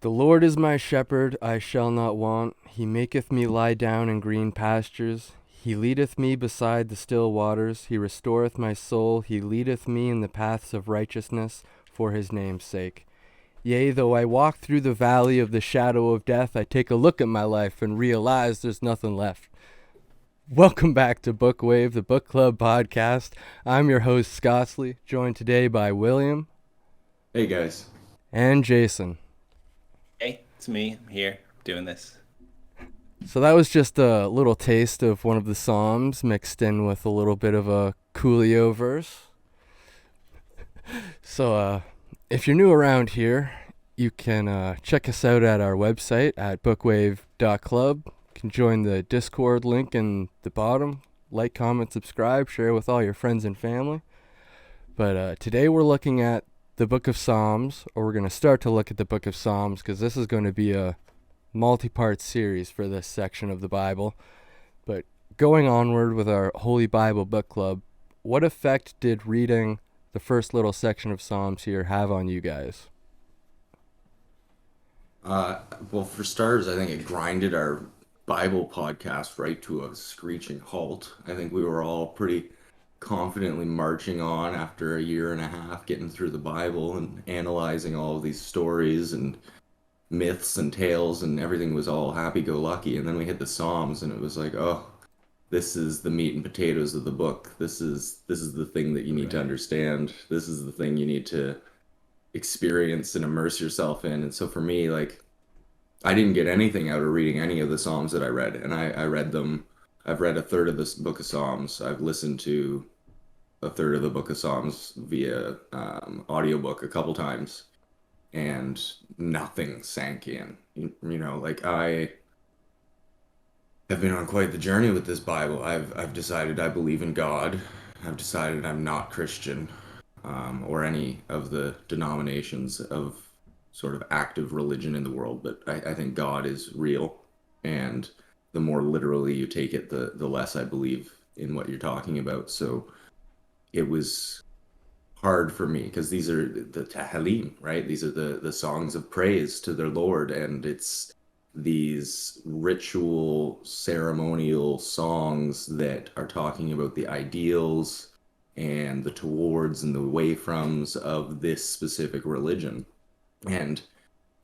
The Lord is my shepherd, I shall not want. He maketh me lie down in green pastures. He leadeth me beside the still waters. He restoreth my soul. He leadeth me in the paths of righteousness for his name's sake. Yea, though I walk through the valley of the shadow of death, I take a look at my life and realize there's nothing left. Welcome back to Book Wave, the book club podcast. I'm your host, Scotsley, joined today by William Hey guys. and Jason. Hey, it's me. I'm here doing this. So that was just a little taste of one of the Psalms mixed in with a little bit of a Coolio verse. So if you're new around here, you can check us out at our website at bookwave.club. You can join the Discord link in the bottom. Like, comment, subscribe, share with all your friends and family. But today we're looking at the Book of Psalms, or we're going to start to look at the Book of Psalms because this is going to be a multi-part series for this section of the Bible. But going onward with our Holy Bible Book Club, what effect did reading the first little section of Psalms here have on you guys? Well, for starters, I think it grinded our Bible podcast right to a screeching halt. I think we were all pretty confidently marching on after a year and a half, getting through the Bible and analyzing all of these stories and myths and tales, and everything was all happy-go-lucky. And then we hit the Psalms, and it was like, oh, this is the meat and potatoes of the book. This is the thing that you need to Right. understand. This is the thing you need to experience and immerse yourself in. And so for me, like, I didn't get anything out of reading any of the Psalms that I read. And I read them. I've read a third of this book of Psalms. I've listened to a third of the book of Psalms via audiobook a couple times, and nothing sank in. Like, I have been on quite the journey with this Bible. I've decided I believe in God. I've decided I'm not Christian, or any of the denominations of sort of active religion in the world, but I think God is real, and the more literally you take it, the less I believe in what you're talking about. So it was hard for me because these are the Tehillim, right? These are the songs of praise to their Lord, and it's these ritual, ceremonial songs that are talking about the ideals and the towards and the way froms of this specific religion. And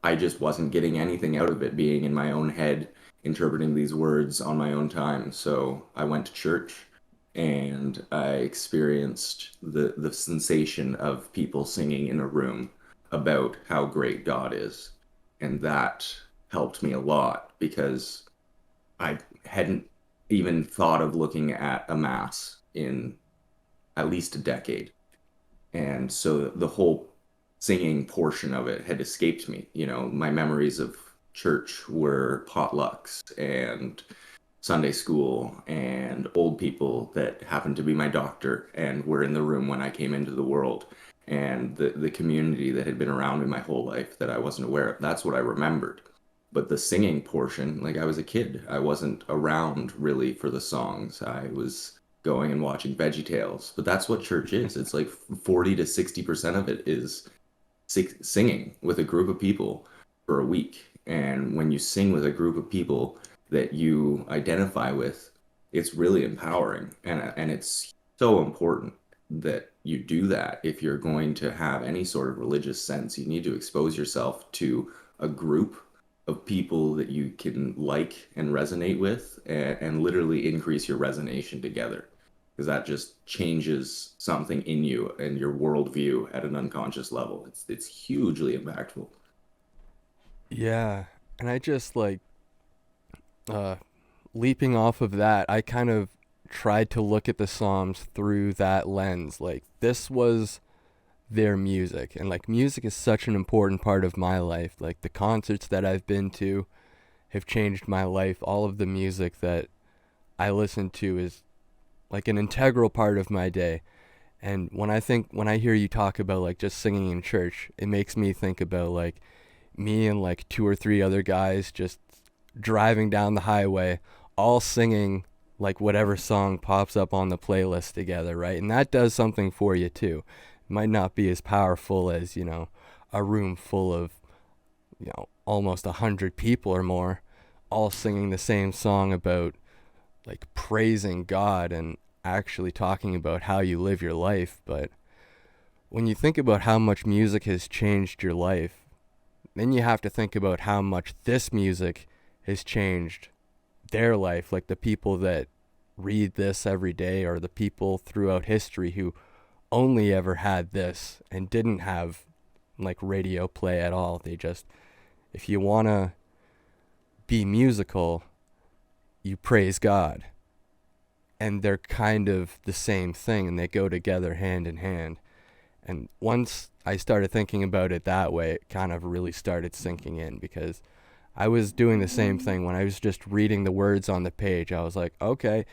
I just wasn't getting anything out of it, being in my own head, interpreting these words on my own time. So I went to church and I experienced the sensation of people singing in a room about how great God is. And that helped me a lot because I hadn't even thought of looking at a mass in at least a decade. And so the whole singing portion of it had escaped me. My memories of church were potlucks and Sunday school and old people that happened to be my doctor and were in the room when I came into the world, and the community that had been around me my whole life that I wasn't aware of. That's what I remembered. But the singing portion, like, I was a kid. I wasn't around really for the songs. I was going and watching VeggieTales. But that's what church is. It's like 40 to 60% of it is singing with a group of people for a week. And when you sing with a group of people that you identify with, it's really empowering. And it's so important that you do that. If you're going to have any sort of religious sense, you need to expose yourself to a group of people that you can like and resonate with, and literally increase your resonation together, because that just changes something in you and your worldview at an unconscious level. It's hugely impactful. Yeah, and I just uh, leaping off of that, I kind of tried to look at the Psalms through that lens. Like, this was their music, and like, music is such an important part of my life. Like, the concerts that I've been to have changed my life. All of the music that I listen to is like an integral part of my day. And when I hear you talk about like just singing in church, it makes me think about like me and like two or three other guys just driving down the highway, all singing like whatever song pops up on the playlist together, right? And that does something for you too. It might not be as powerful as, a room full of almost 100 people or more, all singing the same song about like praising God and actually talking about how you live your life. But when you think about how much music has changed your life, then you have to think about how much this music has changed their life, like the people that read this every day or the people throughout history who only ever had this and didn't have like radio play at all. They just, if you want to be musical, you praise God. And they're kind of the same thing and they go together hand in hand. And once I started thinking about it that way, it kind of really started sinking in because I was doing the same thing when I was just reading the words on the page. I was like, okay,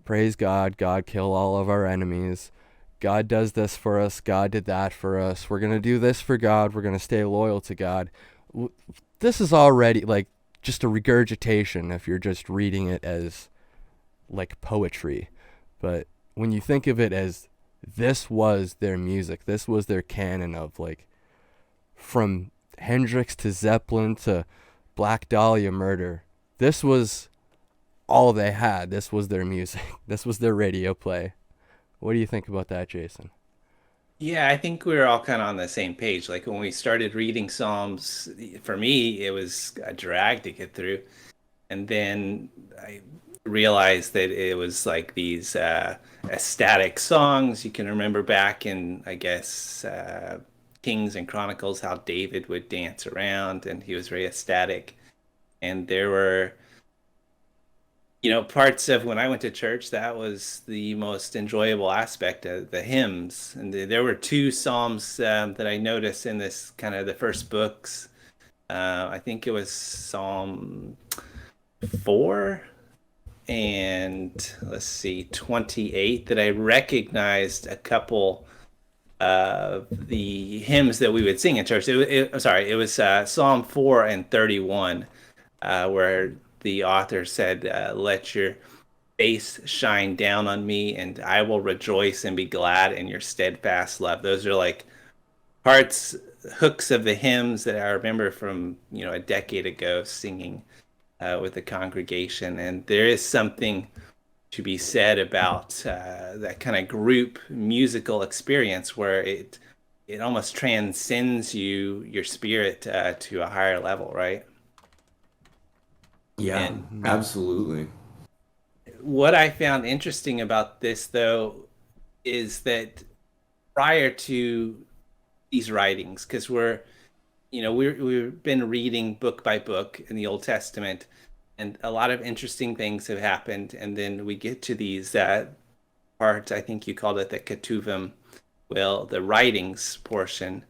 praise God. God kill all of our enemies. God does this for us. God did that for us. We're going to do this for God. We're going to stay loyal to God. This is already like just a regurgitation if you're just reading it as like poetry. But when you think of it as this was their music, this was their canon of like from Hendrix to Zeppelin to Black Dahlia Murder, this was all they had. This was their music. This was their radio play. What do you think about that, Jason? Yeah, I think we were all kind of on the same page. Like when we started reading Psalms, for me, it was a drag to get through. And then I realized that it was like these ecstatic songs. You can remember back in, I guess, Kings and Chronicles, how David would dance around and he was very ecstatic. And there were, parts of when I went to church, that was the most enjoyable aspect of the hymns. And there were two Psalms that I noticed in this kind of the first books. I think it was Psalm 4 and let's see, 28 that I recognized a couple of the hymns that we would sing in church. I'm sorry, it was Psalm 4 and 31, where the author said, let your face shine down on me, and I will rejoice and be glad in your steadfast love. Those are like parts, hooks of the hymns that I remember from, a decade ago singing with the congregation. And there is something to be said about that kind of group musical experience where it almost transcends your spirit to a higher level, right? Yeah, And absolutely. what I found interesting about this, though, is that prior to these writings, because we've been reading book by book in the Old Testament, and a lot of interesting things have happened, and then we get to these parts. I think you called it the Ketuvim, well, the writings portion,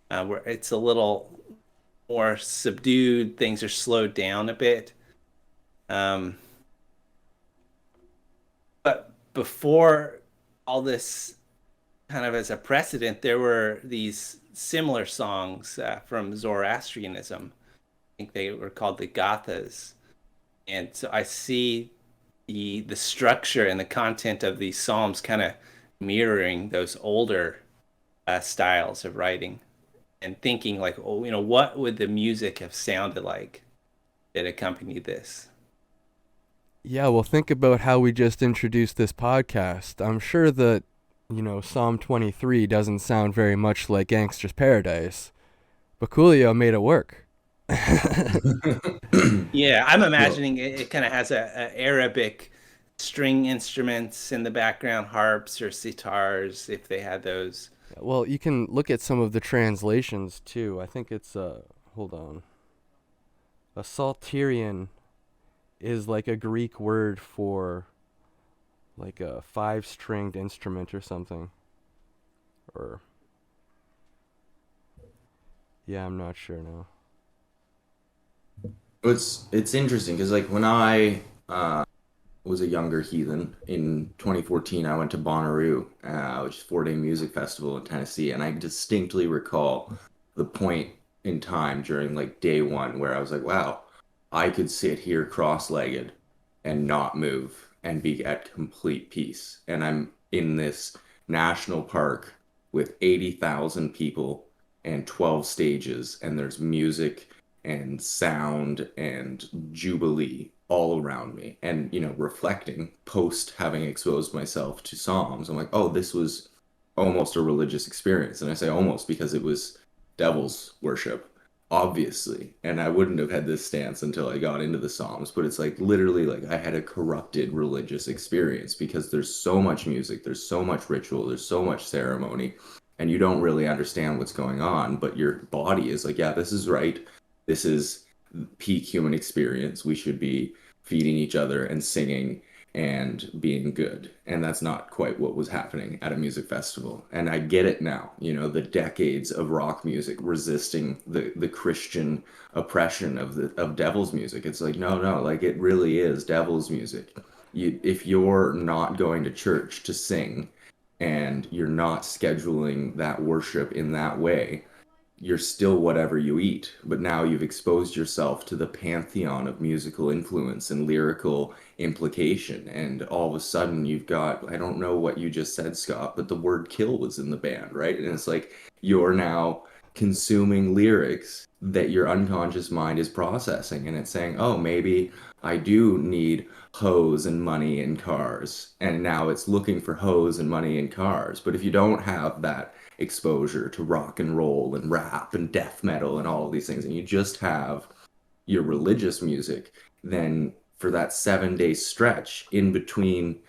where it's a little more subdued. Things are slowed down a bit. Um, but before all this, kind of as a precedent, there were these similar songs from Zoroastrianism. I think they were called the Gathas. And so I see the structure and the content of these psalms kind of mirroring those older styles of writing and thinking like, oh, what would the music have sounded like that accompanied this? Yeah, well, think about how we just introduced this podcast. I'm sure that, Psalm 23 doesn't sound very much like Gangster's Paradise, but Coolio made it work. Yeah, I'm Well, imagining it kind of has a Arabic string instruments in the background, harps or sitars, if they had those. Well, you can look at some of the translations too. I think it's hold on. A psalterian is like a Greek word for like a five-stringed instrument or something. Or yeah, I'm not sure now. it's interesting because like when I was a younger heathen in 2014, I went to Bonnaroo, which is 4-day music festival in Tennessee, and I distinctly recall the point in time during like day one where I was like, wow, I could sit here cross-legged and not move and be at complete peace. And I'm in this national park with 80,000 people and 12 stages, and there's music and sound and jubilee all around me. And, reflecting post having exposed myself to Psalms, I'm like, oh, this was almost a religious experience. And I say almost because it was devil's worship, obviously. And I wouldn't have had this stance until I got into the Psalms. But it's like literally like I had a corrupted religious experience because there's so much music, there's so much ritual, there's so much ceremony, and you don't really understand what's going on. But your body is like, yeah, this is right. This is peak human experience. We should be feeding each other and singing and being good. And that's not quite what was happening at a music festival. And I get it now, the decades of rock music resisting the Christian oppression of devil's music. It's like, no, no, like it really is devil's music. If you're not going to church to sing and you're not scheduling that worship in that way, you're still whatever you eat, but now you've exposed yourself to the pantheon of musical influence and lyrical implication. And all of a sudden, you've got, I don't know what you just said, Scott, but the word kill was in the band, right? And it's like you're now consuming lyrics that your unconscious mind is processing. And it's saying, oh, maybe I do need hoes and money and cars. And now it's looking for hoes and money and cars. But if you don't have that exposure to rock and roll and rap and death metal and all of these things, and you just have your religious music, then for that 7 day stretch in between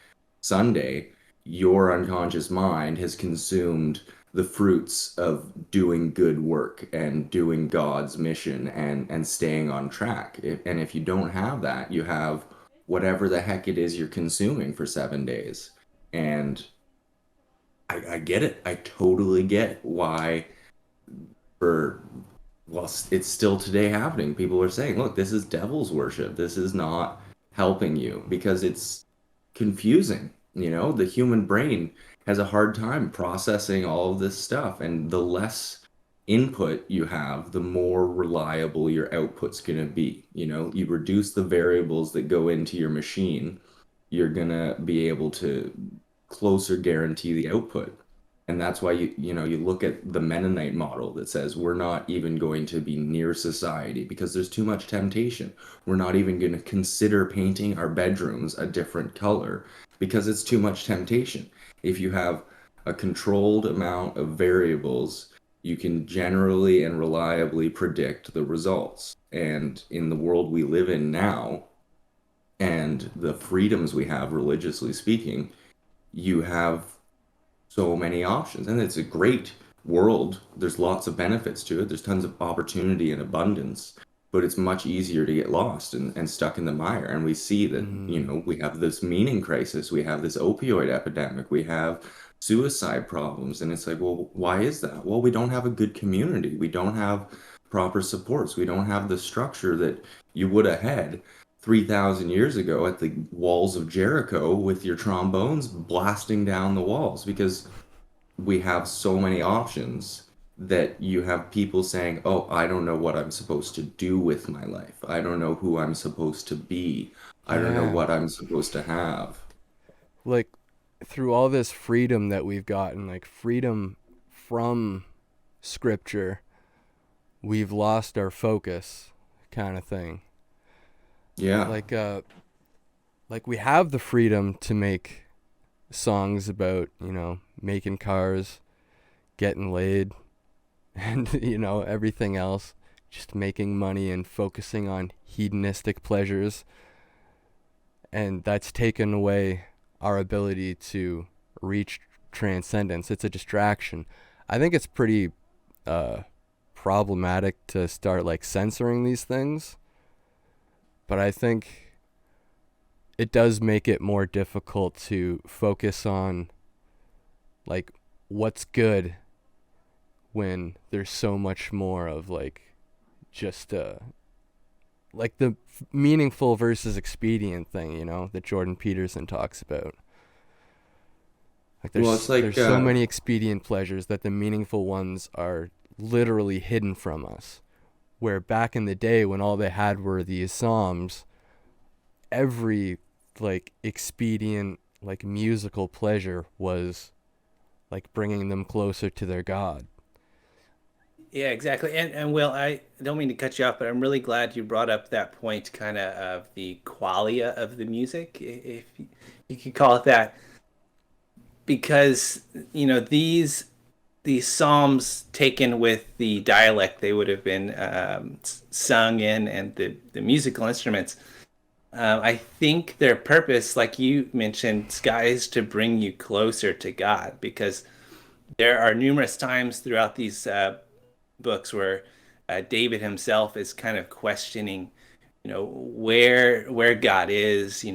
Sunday, your unconscious mind has consumed the fruits of doing good work and doing God's mission and staying on track. And if you don't have that, you have whatever the heck it is you're consuming for 7 days. And I get it. I totally get why for well, it's still today happening. People are saying, look, this is devil's worship. This is not helping you because it's confusing. The human brain has a hard time processing all of this stuff. And the less input you have, the more reliable your output's going to be. You reduce the variables that go into your machine, you're going to be able to closer guarantee the output. And that's why you look at the Mennonite model that says we're not even going to be near society because there's too much temptation. We're not even going to consider painting our bedrooms a different color because it's too much temptation. If you have a controlled amount of variables, you can generally and reliably predict the results. And in the world we live in now, and the freedoms we have religiously speaking, you have so many options, and it's a great world. There's lots of benefits to it. There's tons of opportunity and abundance, but it's much easier to get lost and stuck in the mire. And we see that, Mm, we have this meaning crisis, we have this opioid epidemic, we have suicide problems. And it's like, well, why is that? Well, we don't have a good community. We don't have proper supports. We don't have the structure that you would have had 3,000 years ago at the walls of Jericho with your trombones blasting down the walls because we have so many options that you have people saying, oh, I don't know what I'm supposed to do with my life. I don't know who I'm supposed to be. I don't know yeah. what I'm supposed to have. Like through all this freedom that we've gotten, like freedom from scripture, we've lost our focus kind of thing. Yeah. Like like we have the freedom to make songs about, making cars, getting laid, and everything else, just making money and focusing on hedonistic pleasures, and that's taken away our ability to reach transcendence. It's a distraction. I think it's pretty uh problematic to start like censoring these things, but I think it does make it more difficult to focus on like what's good when there's so much more of like just like the meaningful versus expedient thing, that Jordan Peterson talks about. Like Well, it's there's like, so many expedient pleasures that the meaningful ones are literally hidden from us. Where back in the day when all they had were these psalms, every like expedient like musical pleasure was like bringing them closer to their God. Yeah, exactly. And Will, I don't mean to cut you off, but I'm really glad you brought up that point, kind of the qualia of the music, if you could call it that, because these psalms taken with the dialect they would have been sung in, and the musical instruments. I think their purpose, like you mentioned, Sky, is to bring you closer to God, because there are numerous times throughout these books where David himself is kind of questioning, where God is.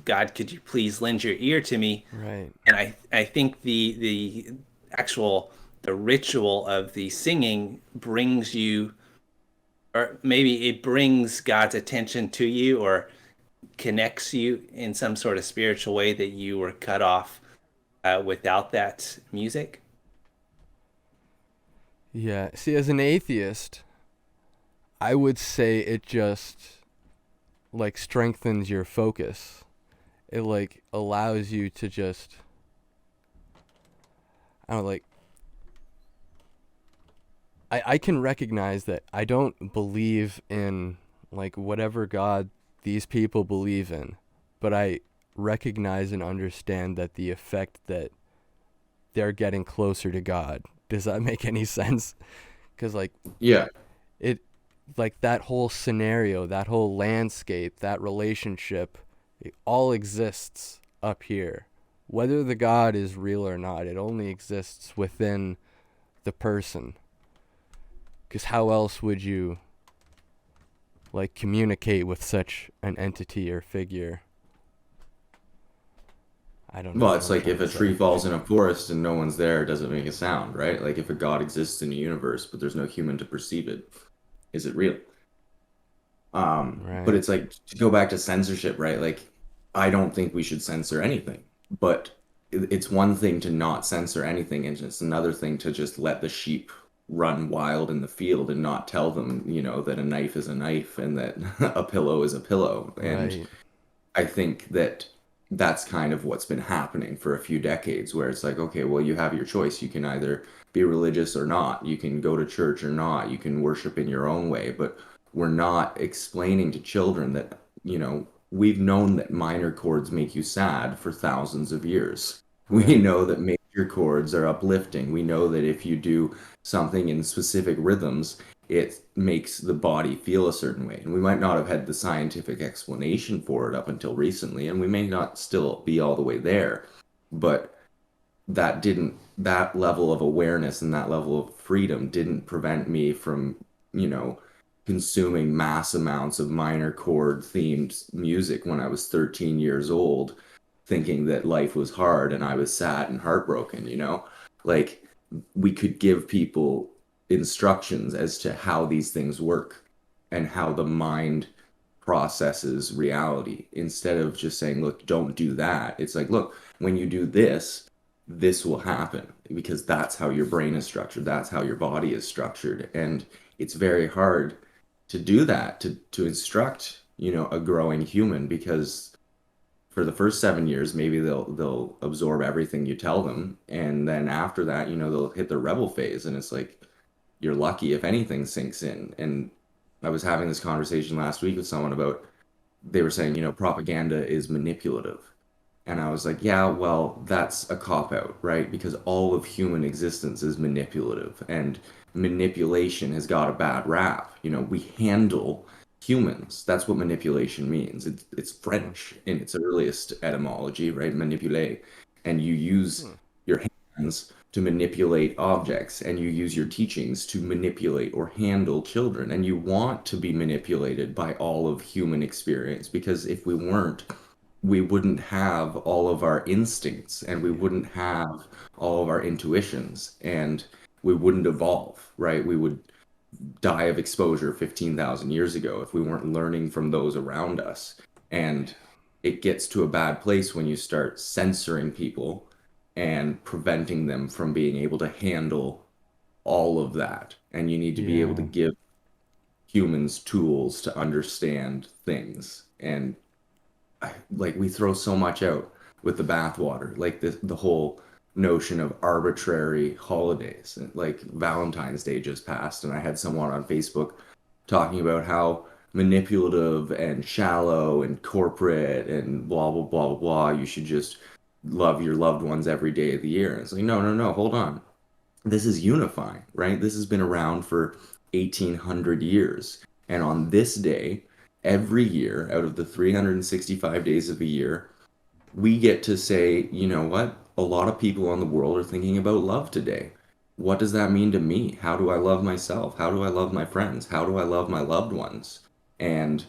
God, could you please lend your ear to me? Right. And I think the actual the ritual of the singing brings you, or maybe it brings God's attention to you, or connects you in some sort of spiritual way that you were cut off without that music. Yeah. See, as an atheist, I would say it just like strengthens your focus. It like allows you to just, I don't know, like I can recognize that I don't believe in like whatever God these people believe in, but I recognize and understand that the effect that they're getting closer to God. Does that make any sense? Because like Yeah. it, like that whole scenario, that whole landscape, that relationship, it all exists up here. Whether the God is real or not, it only exists within the person. Because how else would you like communicate with such an entity or figure? I don't know Well, what it's I'm like trying if to a tree say. falls in a forest and no one's there, it doesn't make a sound, right? Like if a God exists in a universe, but there's no human to perceive it, is it real? But Right. it's like to go back to censorship, right? Like I don't think we should censor anything, but it's one thing to not censor anything, and it's another thing to just let the sheep run wild in the field and not tell them, that a knife is a knife and that a pillow is a pillow. And Right. I think that that's kind of what's been happening for a few decades, where it's like, okay, well, you have your choice. You can either be religious or not. You can go to church or not. You can worship in your own way. But we're not explaining to children that, we've known that minor chords make you sad for thousands of years. We Right. know that major chords are uplifting. We know that if you do something in specific rhythms, it makes the body feel a certain way. And we might not have had the scientific explanation for it up until recently, and we may not still be all the way there, but that level of awareness and that level of freedom didn't prevent me from, you know, consuming mass amounts of minor chord themed music when I was 13 years old, thinking that life was hard and I was sad and heartbroken. Like we could give people instructions as to how these things work and how the mind processes reality instead of just saying, look, don't do that. It's like, look, when you do this, this will happen because that's how your brain is structured. That's how your body is structured. And it's very hard to do that, to instruct, a growing human because for the first 7 years, maybe they'll absorb everything you tell them. And then after that, they'll hit the rebel phase. And it's like, you're lucky if anything sinks in. And I was having this conversation last week with someone about they were saying, propaganda is manipulative. And I was like, yeah, well, that's a cop out, right? Because all of human existence is manipulative, and manipulation has got a bad rap. We handle humans. That's what manipulation means. It's Hmm. French in its earliest etymology, right? Manipuler. And you use Hmm. your hands to manipulate objects, and you use your teachings to manipulate or handle children. And you want to be manipulated by all of human experience because if we weren't, we wouldn't have all of our instincts and we Yeah. wouldn't have all of our intuitions and we wouldn't evolve, right? We would die of exposure 15,000 years ago if we weren't learning from those around us. And it gets to a bad place when you start censoring people and preventing them from being able to handle all of that. And you need to be able to Yeah. give humans tools to understand things. And like we throw so much out with the bathwater, like the whole notion of arbitrary holidays. Like Valentine's Day just passed, and I had someone on Facebook talking about how manipulative and shallow and corporate and blah blah blah blah blah. You should just love your loved ones every day of the year. And it's like, no, no, no, hold on. This is unifying, right? This has been around for 1800 years. And on this day, every year, out of the 365 days of a year, we get to say, you know what? A lot of people on the world are thinking about love today. What does that mean to me? How do I love myself? How do I love my friends? How do I love my loved ones? And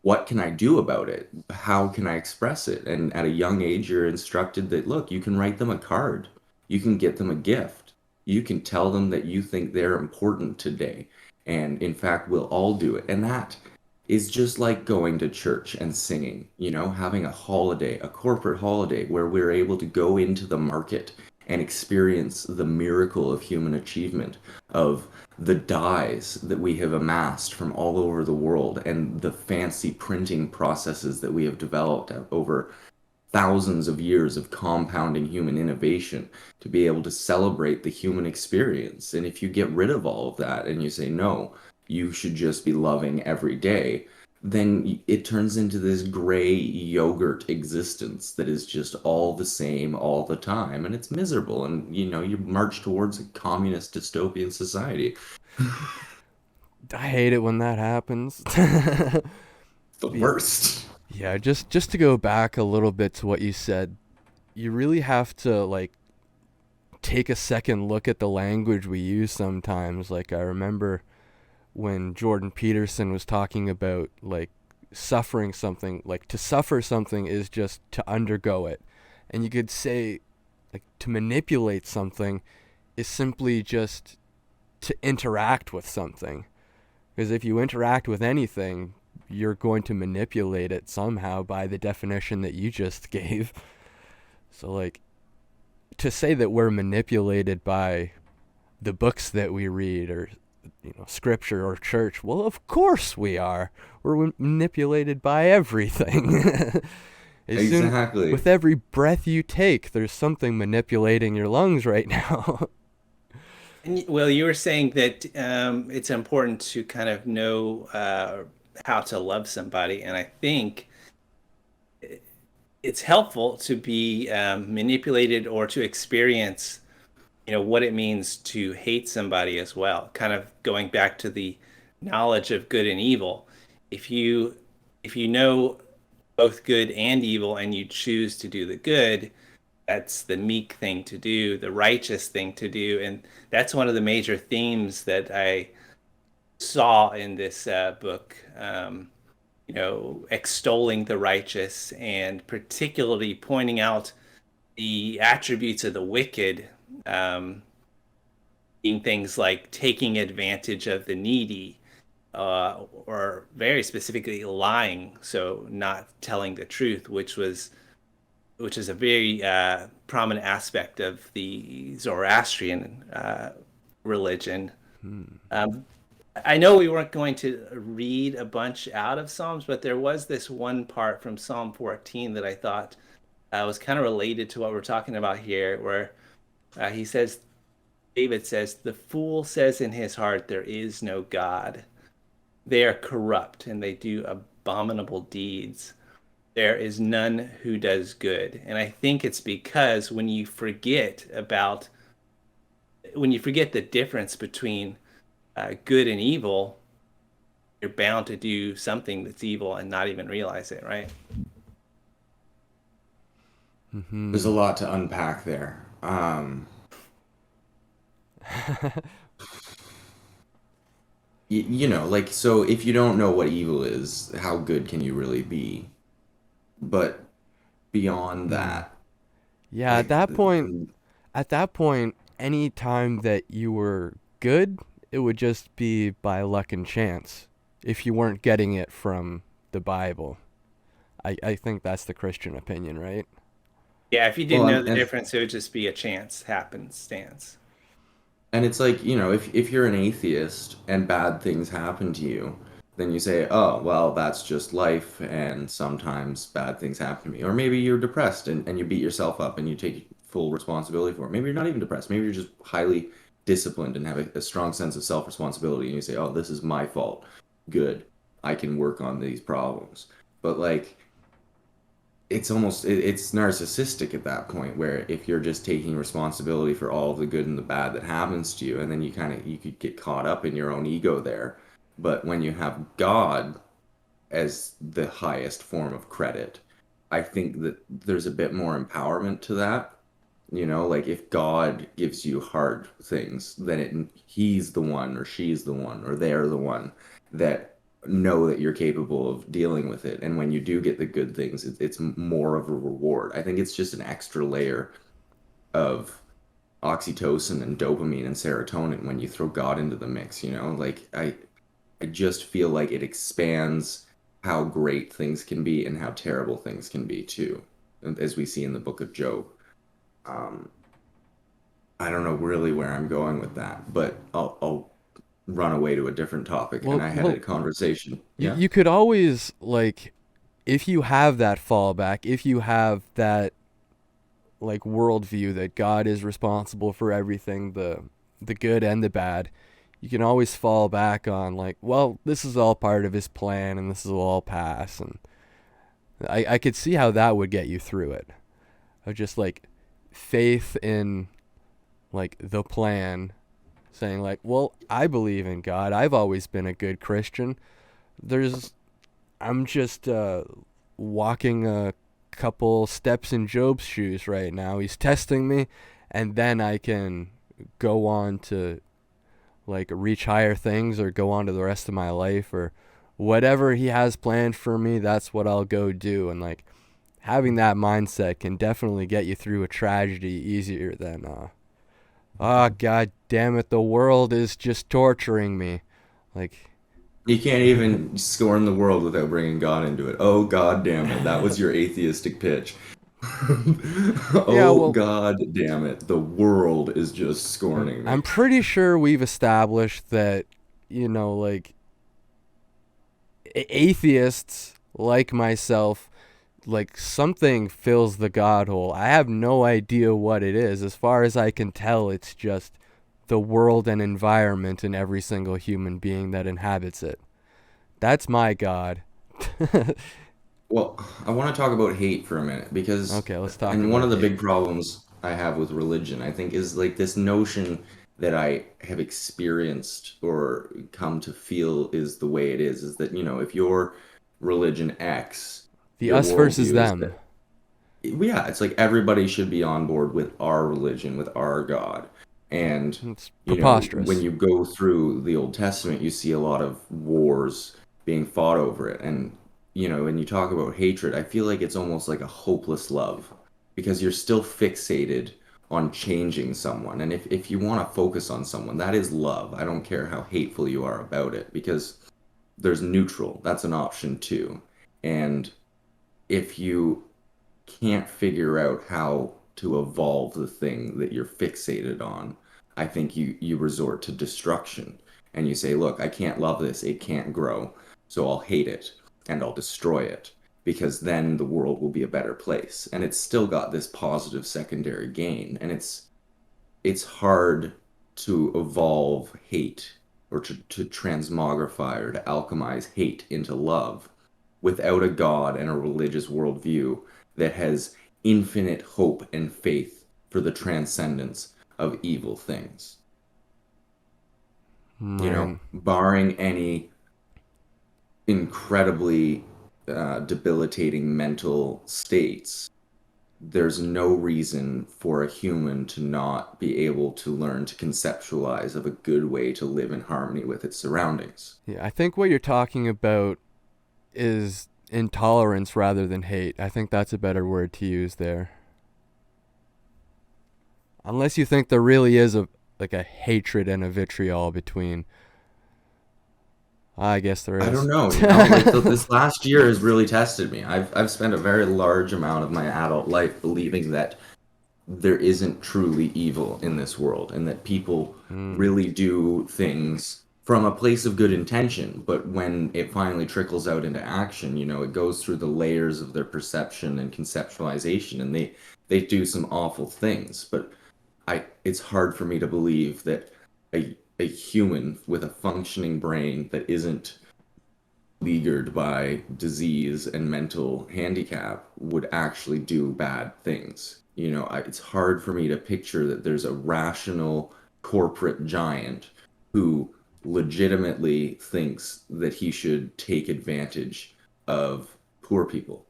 what can I do about it? How can I express it? And at a young age, you're instructed that, look, you can write them a card, you can get them a gift, you can tell them that you think they're important today. And in fact, we'll all do it. And that is just like going to church and singing, having a holiday, a corporate holiday where we're able to go into the market and experience the miracle of human achievement, of the dyes that we have amassed from all over the world and the fancy printing processes that we have developed over thousands of years of compounding human innovation to be able to celebrate the human experience. And if you get rid of all of that and you say, no, you should just be loving every day, then it turns into this gray yogurt existence that is just all the same all the time. And it's miserable. And, you march towards a communist dystopian society. I hate it when that happens. The worst. Yeah, just to go back a little bit to what you said, you really have to like take a second look at the language we use sometimes. Like I remember when Jordan Peterson was talking about like suffering something, like to suffer something is just to undergo it. And you could say like to manipulate something is simply just to interact with something. Because if you interact with anything, you're going to manipulate it somehow by the definition that you just gave. So like to say that we're manipulated by the books that we read or scripture or church, well of course we are. We're manipulated by everything. Exactly. With every breath you take, there's something manipulating your lungs right now. And well, you were saying that it's important to kind of know how to love somebody, and I think it's helpful to be manipulated or to experience, what it means to hate somebody as well. Kind of going back to the knowledge of good and evil. If you know both good and evil, and you choose to do the good, that's the meek thing to do, the righteous thing to do, and that's one of the major themes that I saw in this book. Extolling the righteous and particularly pointing out the attributes of the wicked, um, being things like taking advantage of the needy, or very specifically lying, so not telling the truth, which is a very prominent aspect of the Zoroastrian religion. Hmm. Um, I know we weren't going to read a bunch out of Psalms, but there was this one part from Psalm 14 that I thought was kind of related to what we're talking about here, where he says, David says, "The fool says in his heart, there is no God. They are corrupt and they do abominable deeds. There is none who does good." And I think it's because when you forget the difference between good and evil, you're bound to do something that's evil and not even realize it, right? There's Mm-hmm. a lot to unpack there. Like, so if you don't know what evil is, how good can you really be? But beyond Hmm. that, Yeah, like, at that point, any time that you were good, it would just be by luck and chance if you weren't getting it from the Bible. I think that's the Christian opinion, right? Yeah, if you didn't well, know the and difference, it would just be a chance happenstance. and it's like, if you're an atheist and bad things happen to you, then you say, oh, well, that's just life, and sometimes bad things happen to me. Or maybe you're depressed and you beat yourself up and you take full responsibility for. Maybe you're not even depressed. Maybe you're just highly disciplined and have a strong sense of self-responsibility, and you say, "Oh, this is my fault. Good. I can work on these problems." But like it's narcissistic at that point, where if you're just taking responsibility for all of the good and the bad that happens to you, and then you could get caught up in your own ego there. But when you have God as the highest form of credit, I think that there's a bit more empowerment to that. Like if God gives you hard things, then he's the one or she's the one or they're the one that know that you're capable of dealing with it. And when you do get the good things, it's more of a reward. I think it's just an extra layer of oxytocin and dopamine and serotonin when you throw God into the mix, Like I just feel like it expands how great things can be and how terrible things can be too, as we see in the book of Job. Um, I don't know really where I'm going with that, but I'll run away to a different topic. And Well, I had a well, conversation. you Yeah. you could always like, if you have that fallback, if you have that like worldview that God is responsible for everything, the good and the bad, you can always fall back on like, well, this is all part of his plan and this will all pass. And I could see how that would get you through it. Of just like faith in like the plan, saying like, well, I believe in God. I've always been a good Christian. There's I'm just walking a couple steps in Job's shoes right now. He's testing me, and then I can go on to like reach higher things or go on to the rest of my life or whatever he has planned for me. That's what I'll go do. And like having that mindset can definitely get you through a tragedy easier than god damn it, the world is just torturing me. Like, You can't even scorn the world without bringing God into it. Oh, God damn it. That was your atheistic pitch. yeah, Oh, well, God damn it. The world is just scorning I'm me. pretty sure we've established that, like atheists like myself, like something fills the God hole. I have no idea what it is. As far as I can tell, it's just the world and environment and every single human being that inhabits it. That's my God. Well, I want to talk about hate for a minute because, Okay, let's talk and one about of the hate. big problems I have with religion, I think, is like this notion that I have experienced or come to feel is the way it is that, if your religion X, The your us versus worldview is them. that, yeah, it's like everybody should be on board with our religion, with our God. And, It's when preposterous. you go through the Old Testament, you see a lot of wars being fought over it. And, when you talk about hatred, I feel like it's almost like a hopeless love because you're still fixated on changing someone. And if you want to focus on someone, that is love. I don't care how hateful you are about it because there's neutral. That's an option too. And if you can't figure out how to evolve the thing that you're fixated on, I think you resort to destruction and you say, look, I can't love this, it can't grow, so I'll hate it and I'll destroy it because then the world will be a better place. And it's still got this positive secondary gain, and it's hard to evolve hate or to transmogrify or to alchemize hate into love without a God and a religious worldview that has infinite hope and faith for the transcendence of evil things. Right. Barring any incredibly debilitating mental states, there's no reason for a human to not be able to learn to conceptualize of a good way to live in harmony with its surroundings. Yeah, I think what you're talking about is intolerance rather than hate. I think that's a better word to use there. Unless you think there really is a like a hatred and a vitriol between. I guess there I don't is. know, like this last year has really tested me. I've spent a very large amount of my adult life believing that there isn't truly evil in this world and that people Mm. really do things from a place of good intention, but when it finally trickles out into action, it goes through the layers of their perception and conceptualization, and they do some awful things. But it's hard for me to believe that a human with a functioning brain that isn't beleaguered by disease and mental handicap would actually do bad things. It's hard for me to picture that there's a rational corporate giant who legitimately thinks that he should take advantage of poor people.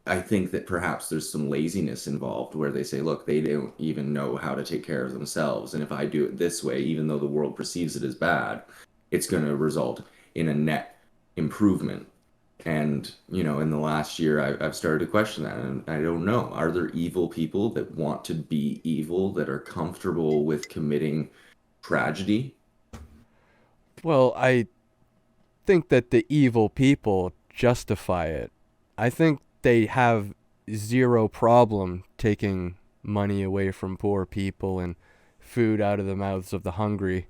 I think that perhaps there's some laziness involved where they say, look, they don't even know how to take care of themselves. And if I do it this way, even though the world perceives it as bad, it's going to result in a net improvement. And, in the last year, I've started to question that. And I don't know. Are there evil people that want to be evil, that are comfortable with committing tragedy? Well, I think that the evil people justify it. I think they have zero problem taking money away from poor people and food out of the mouths of the hungry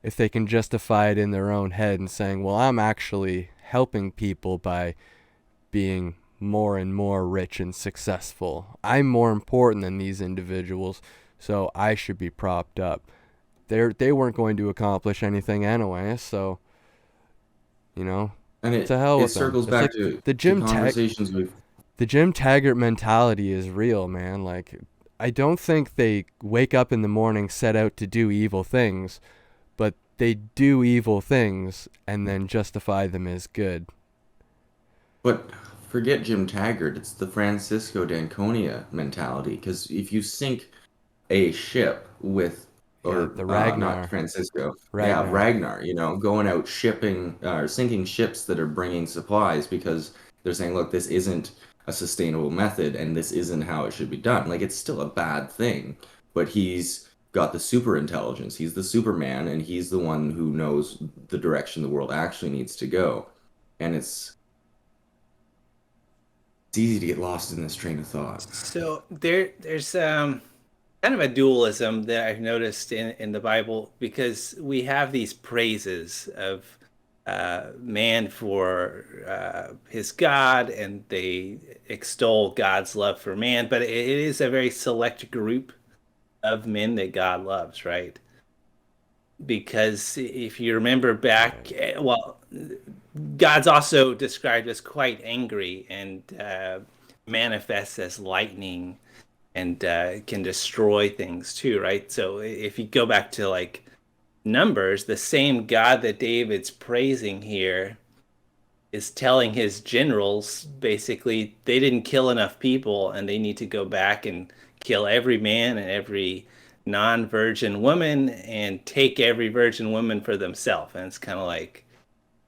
if they can justify it in their own head and saying, well, I'm actually helping people by being more and more rich and successful. I'm more important than these individuals, so I should be propped up. They weren't going to accomplish anything anyway, so you know, And to it hell it with them. circles It's back like the to Jim Tag conversations we've the Jim Taggart mentality is real, man. Like I don't think they wake up in the morning set out to do evil things, but they do evil things and then justify them as good. but forget Jim Taggart, it's the Francisco d'Anconia mentality. Because if you sink a ship with, Yeah, or the not Ragnar. Francisco, yeah, Ragnar. Ragnar, going out shipping or sinking ships that are bringing supplies because they're saying, look, this isn't a sustainable method and this isn't how it should be done. Like, it's still a bad thing, but he's got the super intelligence. He's the Superman, and he's the one who knows the direction the world actually needs to go. And it's easy to get lost in this train of thought. So there's kind of a dualism that I've noticed in the Bible because we have these praises of man for his God, and they extol God's love for man, but it is a very select group of men that God loves, right? Because if you remember back, Right. well, God's also described as quite angry and manifests as lightning and can destroy things too, right? So if you go back to like Numbers, the same God that David's praising here is telling his generals basically they didn't kill enough people and they need to go back and kill every man and every non-virgin woman and take every virgin woman for themselves. And it's kind of like,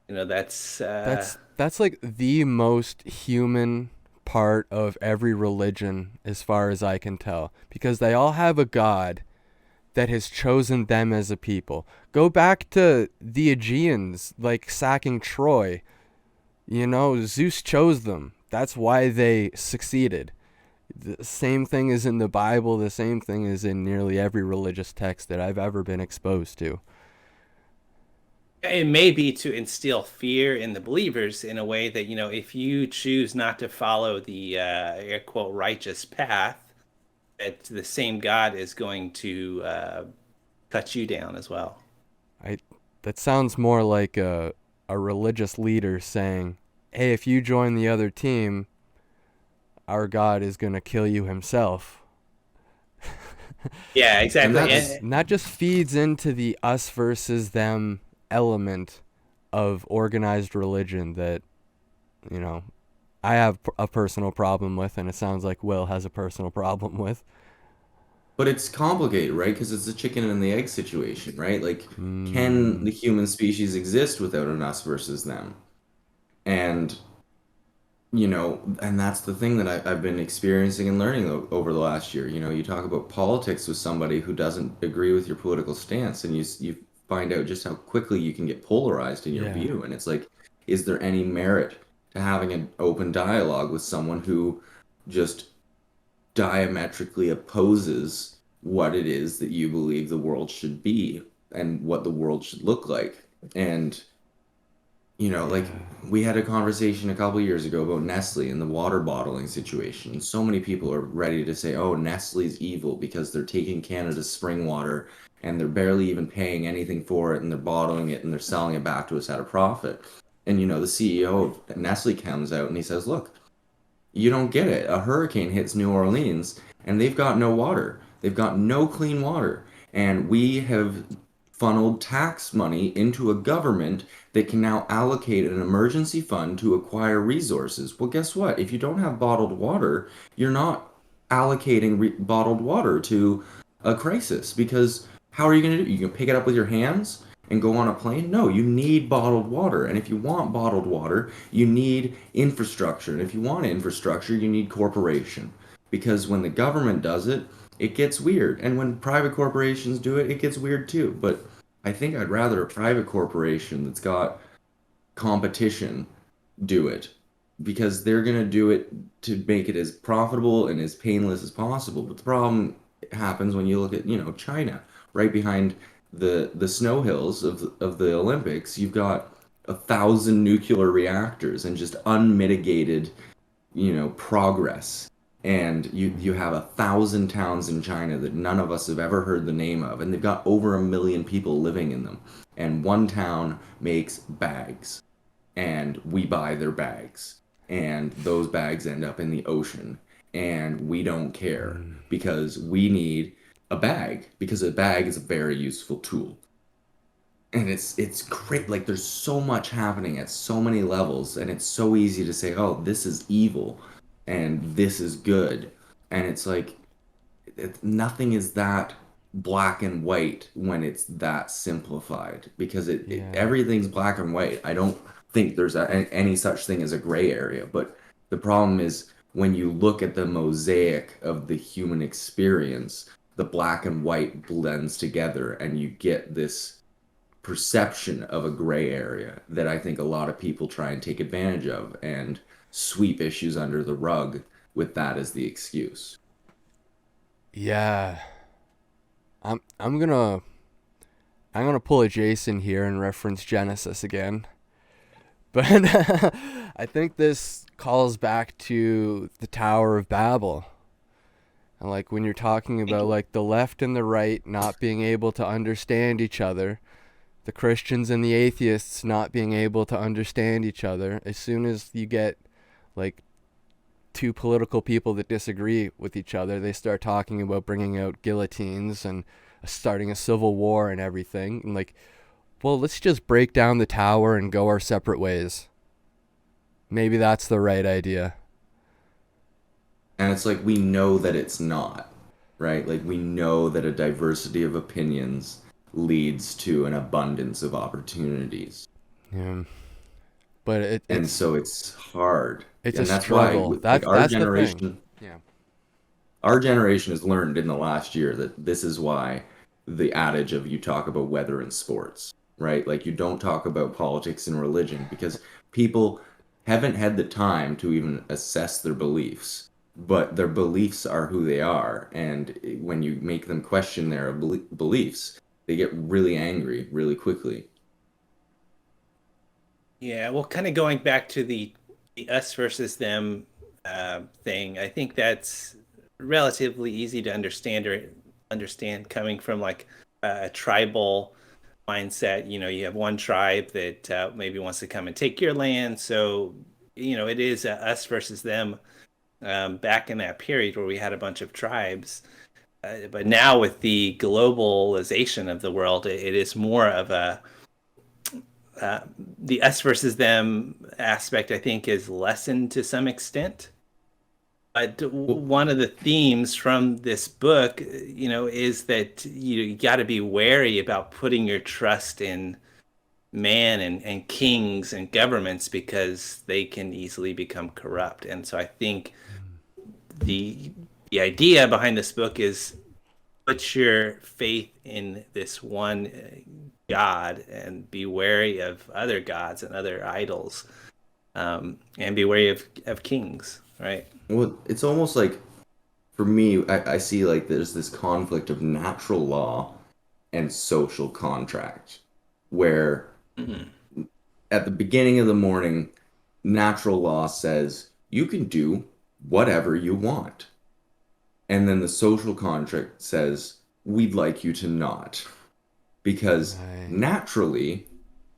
that's That's like the most human part of every religion as far as I can tell because they all have a god that has chosen them as a people. Go back to the Aegeans like sacking Troy. Zeus chose them. That's why they succeeded. The same thing is in the Bible, the same thing is in nearly every religious text that I've ever been exposed to. it may be to instill fear in the believers in a way that, if you choose not to follow the air quote righteous path, that the same God is going to cut you down as well. I That sounds more like a religious leader saying, "Hey, if you join the other team, our God is going to kill you himself." Yeah, And exactly. that's And that just feeds into the us versus them element of organized religion that, you know, I have a personal problem with, and it sounds like Will has a personal problem with. But it's complicated, right? Because it's a chicken and the egg situation, right? Like, can Mm, the human species exist without an us versus them? And, and that's the thing that I've been experiencing and learning over the last year. You talk about politics with somebody who doesn't agree with your political stance, and you find out just how quickly you can get polarized in your yeah. view. And it's like, is there any merit to having an open dialogue with someone who just diametrically opposes what it is that you believe the world should be? and what the world should look like. And like Yeah. we had a conversation a couple years ago about Nestle and the water bottling situation. And so many people are ready to say, "Oh, Nestle's evil because they're taking Canada's spring water and they're barely even paying anything for it and they're bottling it and they're selling it back to us at a profit." And the CEO of Nestle comes out and he says, "Look, you don't get it. A hurricane hits New Orleans and they've got no water. They've got no clean water. And we have funneled tax money into a government that can now allocate an emergency fund to acquire resources." Well, guess what? If you don't have bottled water, you're not allocating bottled water to a crisis because how are you going to do it? You can pick it up with your hands and go on a plane? No, you need bottled water. And if you want bottled water, you need infrastructure. And if you want infrastructure, you need corporation. Because when the government does it, it gets weird. And when private corporations do it, it gets weird too. But I think I'd rather a private corporation that's got competition do it because they're going to do it to make it as profitable and as painless as possible. But the problem happens when you look at, China, right behind the snow hills of the Olympics. You've got 1,000 nuclear reactors and just unmitigated, progress. And you have 1,000 towns in China that none of us have ever heard the name of, and they've got over 1 million people living in them. And one town makes bags and we buy their bags and those bags end up in the ocean and we don't care Mm. because we need a bag because a bag is a very useful tool. And it's great, like there's so much happening at so many levels and it's so easy to say, "Oh, this is evil and this is good." And it's like nothing is that black and white when it's that simplified because Yeah. everything's black and white. I don't think there's any such thing as a gray area. But the problem is when you look at the mosaic of the human experience, the black and white blends together and you get this perception of a gray area that I think a lot of people try and take advantage of and sweep issues under the rug with that as the excuse. Yeah. I'm I'm gonna I'm gonna pull a Jason here and reference Genesis again. But I think this calls back to the Tower of Babel. And like when you're talking about like the left and the right not being able to understand each other, the Christians and the atheists not being able to understand each other, as soon as you get like two political people that disagree with each other, they start talking about bringing out guillotines and starting a civil war and everything. And like, well, let's just break down the tower and go our separate ways. Maybe that's the right idea. And it's like we know that it's not, right? Like we know that a diversity of opinions leads to an abundance of opportunities. Yeah. But And so it's hard. it's a And that's why struggle. like That's the thing. Yeah. our generation has learned in the last year that this is why the adage of you talk about weather and sports, right? Like you don't talk about politics and religion because people haven't had the time to even assess their beliefs, but their beliefs are who they are. And when you make them question their beliefs, they get really angry really quickly. Yeah, well, kind of going back to the us versus them thing, I think that's relatively easy to understand or understand coming from like a tribal mindset. You know, you have one tribe that maybe wants to come and take your land, so it is us versus them back in that period where we had a bunch of tribes. But now with the globalization of the world, it is more of a uh, the us versus them aspect, I think, is lessened to some extent. But Well, one of the themes from this book, is that you got to be wary about putting your trust in man and kings and governments because they can easily become corrupt. And so I think the the idea behind this book is put your faith in this one God and be wary of other gods and other idols, and be wary of kings, right? it's almost like for me, I see like there's this conflict of natural law and social contract, where Mhm. at the beginning of the morning, natural law says you can do whatever you want. And then the social contract says we'd like you to not. Because Right. naturally,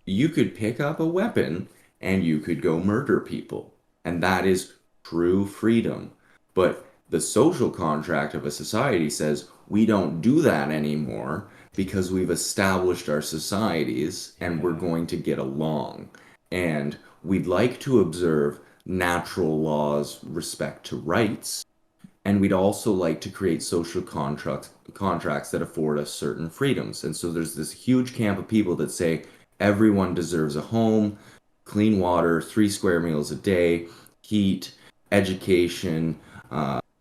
you could pick up a weapon and you could go murder people. And that is true freedom. But the social contract of a society says we don't do that anymore because we've established our societies and we're Yeah. going to get along. And we'd like to observe natural laws, respect to rights, and we'd also like to create social contracts that afford us certain freedoms. And so there's this huge camp of people that say everyone deserves a home, clean water, 3 square meals a day, heat, education,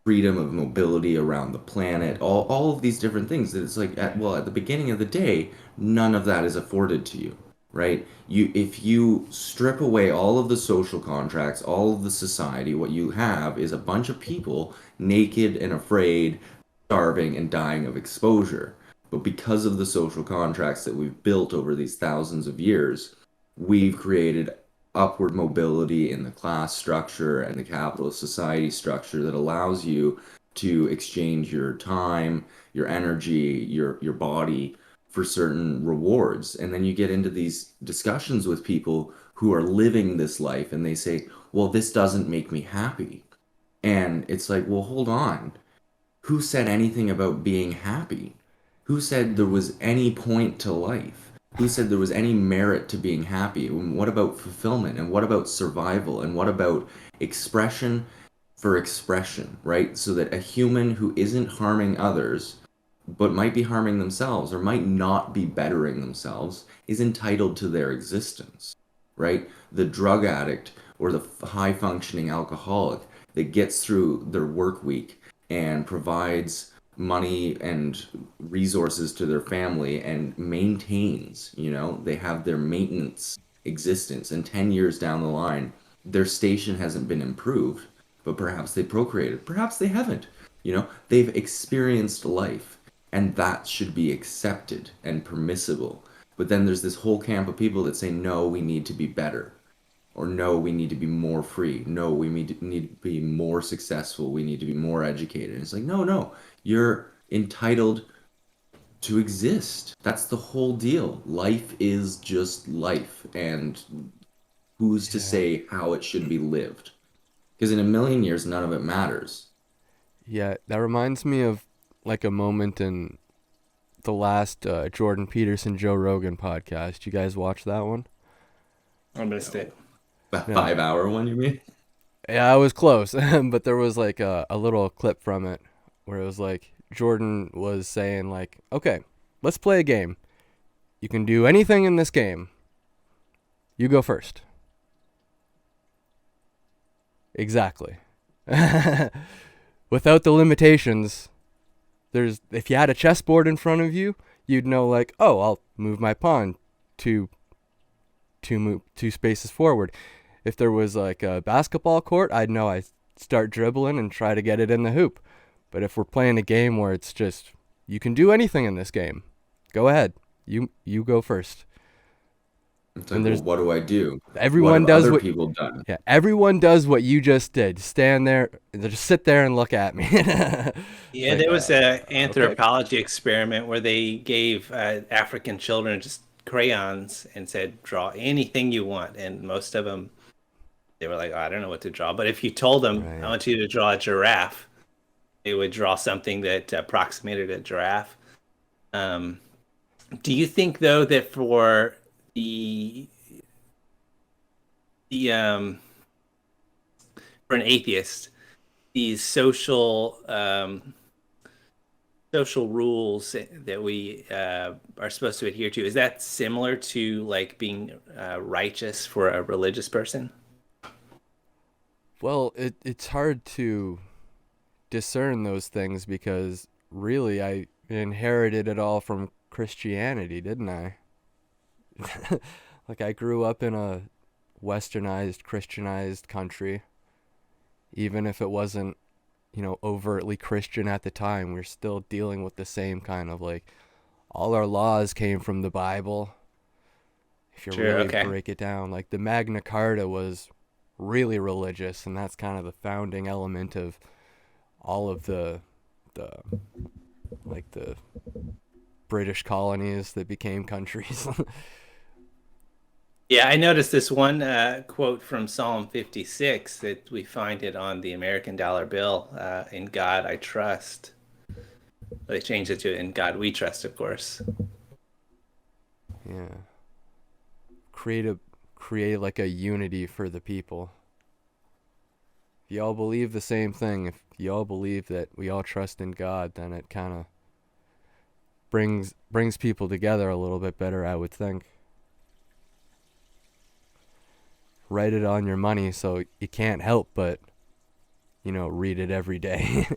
freedom of mobility around the planet, all of these different things that it's like at the beginning of the day, none of that is afforded to you, right? If you strip away all of the social contracts, all of the society, what you have is a bunch of people naked and afraid, starving and dying of exposure. But because of the social contracts that we've built over these thousands of years, we've created upward mobility in the class structure and the capitalist society structure that allows you to exchange your time, your energy, your body for certain rewards. And then you get into these discussions with people who are living this life and they say, "Well, this doesn't make me happy." And it's like, "Well, hold on. Who said anything about being happy? Who said there was any point to life? Who said there was any merit to being happy? And what about fulfillment? And what about survival? And what about expression for expression, right? So that a human who isn't harming others, but might be harming themselves or might not be bettering themselves, is entitled to their existence, right? The drug addict or the high functioning alcoholic that gets through their work week and provides money and resources to their family and maintains, they have their maintenance existence. And 10 years down the line, their station hasn't been improved, but perhaps they procreated. Perhaps they haven't. They've experienced life, and that should be accepted and permissible. But then there's this whole camp of people that say, no, we need to be better, or no, we need to be more free. No, we need to be more successful. We need to be more educated. And it's like, no, no, you're entitled to exist. That's the whole deal. Life is just life. And who's to Yeah. say how it should be lived? Because in a million years, none of it matters. Yeah, that reminds me of like a moment in the last Jordan Peterson Joe Rogan podcast. You guys watch that one? I missed No. it. The No. 5 hour one, you mean? Yeah, I was close, but there was like a little clip from it where it was like Jordan was saying like, "Okay, let's play a game. You can do anything in this game. You go first." Exactly. Without the limitations, there's if you had a chessboard in front of you, you'd know like, "Oh, I'll move my pawn two two spaces forward." If there was like a basketball court, I'd know I start dribbling and try to get it in the hoop. But if we're playing a game where it's just you can do anything in this game, go ahead. You go first. It's And like, well, there's what do I do? What everyone have does other what people done? yeah, everyone does what you just did. Stand there, just sit there and look at me. It's Yeah, like, there was a okay. anthropology experiment where they gave African children just crayons and said, draw anything you want. And most of them, they were like, oh, I don't know what to draw. But if you told them, I Right. want you to draw a giraffe, they would draw something that approximated a giraffe. Um, do you think, though, that for the the for an atheist, these social rules that we are supposed to adhere to, is that similar to like being righteous for a religious person? Well, it's hard to discern those things because really I inherited it all from Christianity, didn't I? Like I grew up in a westernized, Christianized country. Even if it wasn't, overtly Christian at the time, we're still dealing with the same kind of like all our laws came from the Bible. If you Sure. really Okay. break it down, like the Magna Carta was really religious, and that's kind of the founding element of all of the like the British colonies that became countries. Yeah, I noticed this one quote from Psalm 56 that we find it on the American dollar bill. In God I trust. They changed it to "In God we trust," of course. Yeah, create a create like a unity for the people. If you all believe the same thing, if you all believe that we all trust in God, then it kind of brings people together a little bit better, I would think. Write it on your money so you can't help but, read it every day.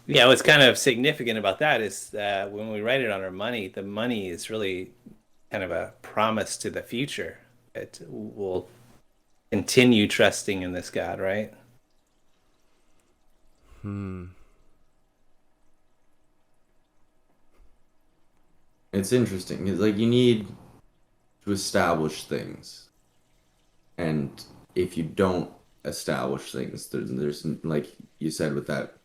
Yeah, what's kind of significant about that is when we write it on our money, the money is really kind of a promise to the future that we'll continue trusting in this God, right? Hmm. It's interesting. It's like you need to establish things, and if you don't establish things, there's like you said with that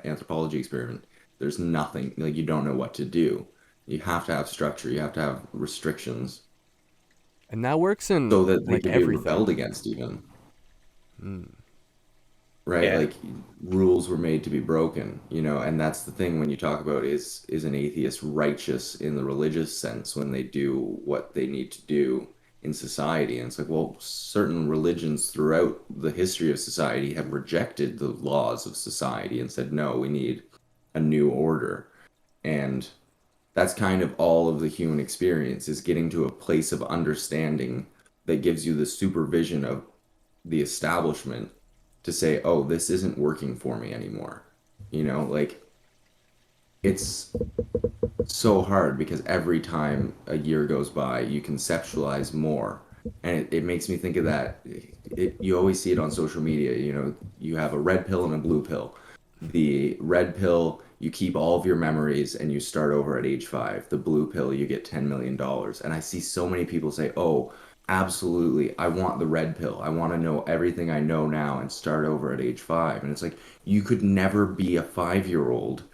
anthropology experiment, there's nothing, like you don't know what to do. You have to have structure. You have to have restrictions And that works in so that they like could be rebelled everything. against, even. Hmm. Right? Yeah. Like rules were made to be broken, and that's the thing when you talk about is an atheist righteous in the religious sense when they do what they need to do in society. And it's like, well, certain religions throughout the history of society have rejected the laws of society and said, no, we need a new order. And that's kind of all of the human experience is getting to a place of understanding that gives you the supervision of the establishment to say, oh, this isn't working for me anymore. Like it's so hard because every time a year goes by, you conceptualize more. And it makes me think of that. You always see it on social media. You have a red pill and a blue pill. The red pill, you keep all of your memories and you start over at age 5. The blue pill, you get $10 million. And I see so many people say, oh, absolutely, I want the red pill. I want to know everything I know now and start over at age 5. And it's like, you could never be a 5-year-old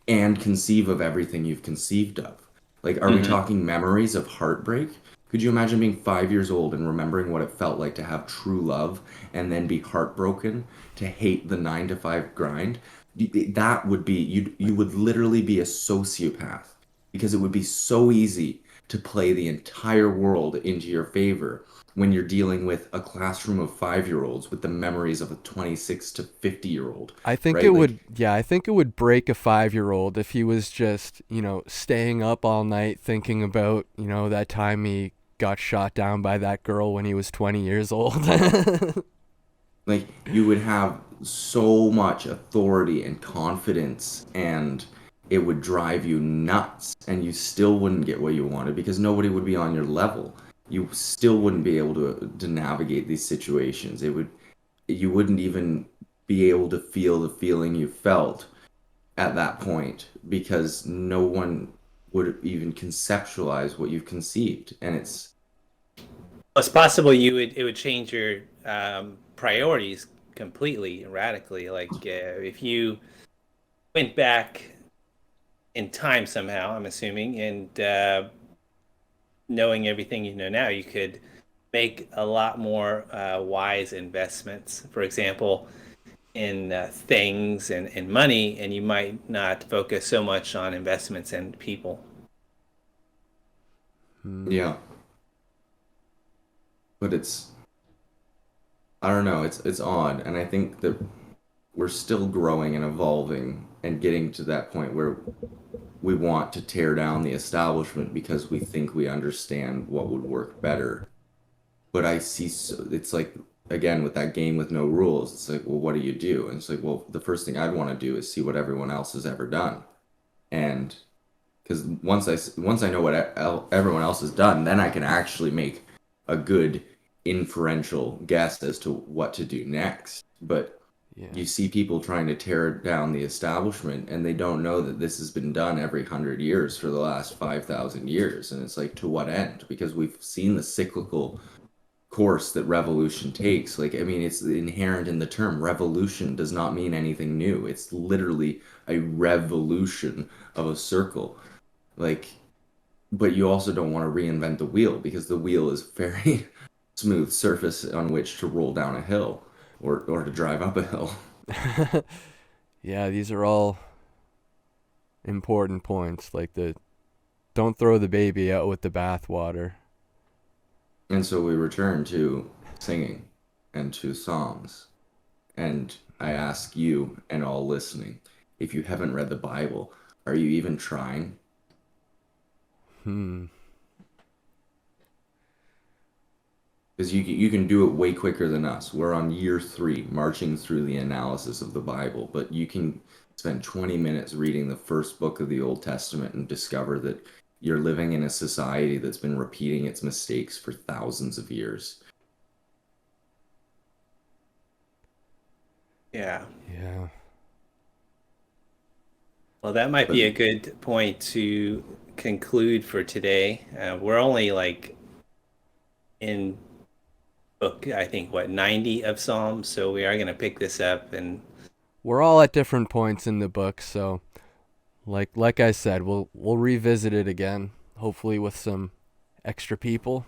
and conceive of everything you've conceived of. Like, are we Hmm. talking memories of heartbreak? Could you imagine being 5 years old and remembering what it felt like to have true love and then be heartbroken, to hate the 9 to 5 grind? That would be, you would literally be a sociopath because it would be so easy to play the entire world into your favor when you're dealing with a classroom of 5-year-olds with the memories of a 26 to 50-year-old, I think it right? would, Like, yeah, I think it would break a 5-year-old if he was just, staying up all night thinking about, that time he got shot down by that girl when he was 20 years old. Like you would have so much authority and confidence, and it would drive you nuts, and you still wouldn't get what you wanted because nobody would be on your level. You still wouldn't be able to navigate these situations. You wouldn't even be able to feel the feeling you felt at that point because no one would even conceptualize what you've conceived. And it's, It's possible it would change your priorities completely and radically. Like if you went back in time somehow, I'm assuming, and knowing everything you know now, you could make a lot more wise investments. For example, in things and money, and you might not focus so much on investments and people. Hmm. yeah, but I don't know, it's odd. And I think that we're still growing and evolving and getting to that point where we want to tear down the establishment because we think we understand what would work better. But I see, it's like, again, with that game with no rules, it's like, well, what do you do? And it's like, well, the first thing I'd want to do is see what everyone else has ever done. And because once I know what everyone else has done, then I can actually make a good inferential guess as to what to do next. But Yeah. You see people trying to tear down the establishment, and they don't know that this has been done every 100 years for the last 5,000 years. And it's like, to what end? Because we've seen the cyclical course that revolution takes. Like, I mean, it's inherent in the term. Revolution does not mean anything new. It's literally a revolution of a circle. Like, but you also don't want to reinvent the wheel, because the wheel is very smooth surface on which to roll down a hill, or to drive up a hill. Yeah, these are all important points. Like the don't throw the baby out with the bathwater. And so we return to singing and to psalms. And I ask you and all listening, if you haven't read the Bible, are you even trying? Hmm. Because you can do it way quicker than us. We're on year 3, marching through the analysis of the Bible, but you can spend 20 minutes reading the first book of the Old Testament and discover that you're living in a society that's been repeating its mistakes for thousands of years. Yeah. Yeah. Well, that might But be a good point to conclude for today. We're only like in book, I think, what, 90 of Psalms. So we are going to pick this up. And We're all at different points in the book, so like I said, we'll revisit it again, hopefully with some extra people.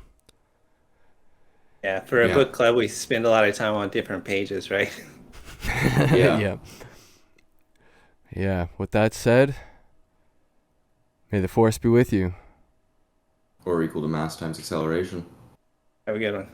yeah, for a yeah, book club, we spend a lot of time on different pages, right? yeah. Yeah. Yeah. With that said, may the force be with you. Or equal to mass times acceleration. Have a good one.